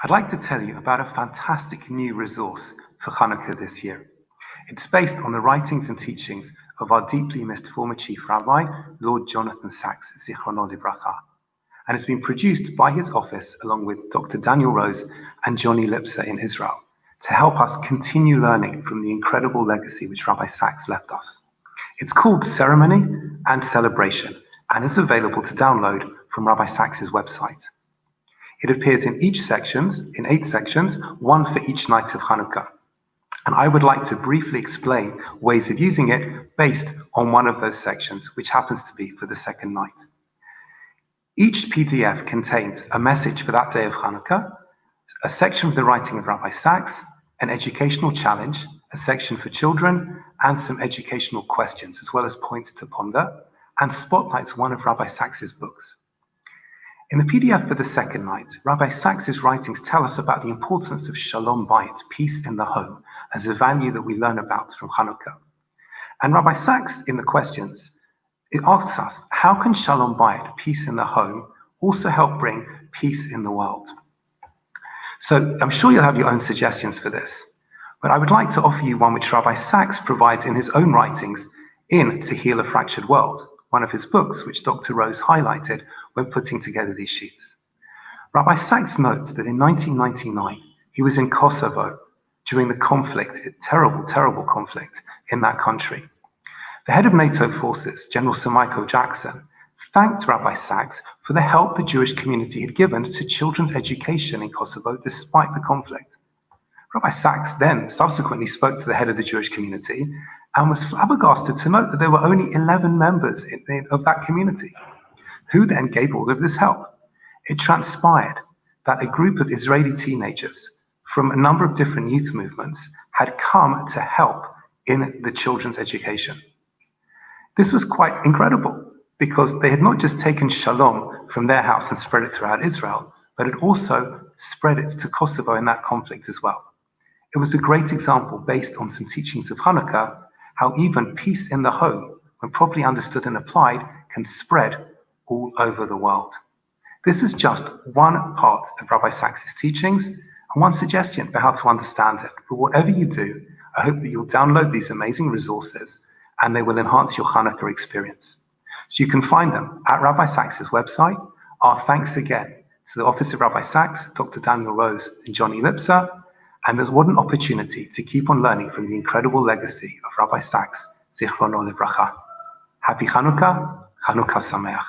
I'd like to tell you about a fantastic new resource for Chanukah this year. It's based on the writings and teachings of our deeply missed former Chief Rabbi, Lord Jonathan Sacks, Zichrono Livracha, and it's been produced by his office along with Dr. Daniel Rose and Johnny Lipser in Israel to help us continue learning from the incredible legacy which Rabbi Sacks left us. It's called Ceremony and Celebration and is available to download from Rabbi Sacks's website. It appears in 8 sections, one for each night of Chanukah. And I would like to briefly explain ways of using it based on one of those sections, which happens to be for the second night. Each PDF contains a message for that day of Chanukah, a section of the writing of Rabbi Sacks, an educational challenge, a section for children, and some educational questions, as well as points to ponder, and spotlights one of Rabbi Sacks's books. In the PDF for the second night, Rabbi Sacks's writings tell us about the importance of Shalom Bayit, peace in the home, as a value that we learn about from Chanukah. And Rabbi Sacks, in the questions, it asks us, how can Shalom Bayit, peace in the home, also help bring peace in the world? So I'm sure you'll have your own suggestions for this, but I would like to offer you one which Rabbi Sacks provides in his own writings in To Heal a Fractured World, one of his books which Dr. Rose highlighted when putting together these sheets. Rabbi Sacks notes that in 1999, he was in Kosovo during the conflict, a terrible, terrible conflict in that country. The head of NATO forces, General Sir Michael Jackson, thanked Rabbi Sacks for the help the Jewish community had given to children's education in Kosovo despite the conflict. Rabbi Sacks then subsequently spoke to the head of the Jewish community and was flabbergasted to note that there were only 11 members of that community, who then gave all of this help. It transpired that a group of Israeli teenagers from a number of different youth movements had come to help in the children's education. This was quite incredible because they had not just taken shalom from their house and spread it throughout Israel, but had also spread it to Kosovo in that conflict as well. It was a great example based on some teachings of Chanukah, how even peace in the home, when properly understood and applied, can spread all over the world. This is just one part of Rabbi Sacks' teachings and one suggestion for how to understand it. But whatever you do, I hope that you'll download these amazing resources and they will enhance your Chanukah experience. So you can find them at Rabbi Sacks' website. Our thanks again to the Office of Rabbi Sacks, Dr. Daniel Rose and Johnny Lipser. And what an opportunity to keep on learning from the incredible legacy of Rabbi Sacks, Zichrono Livracha. Happy Chanukah, Chanukah Sameach.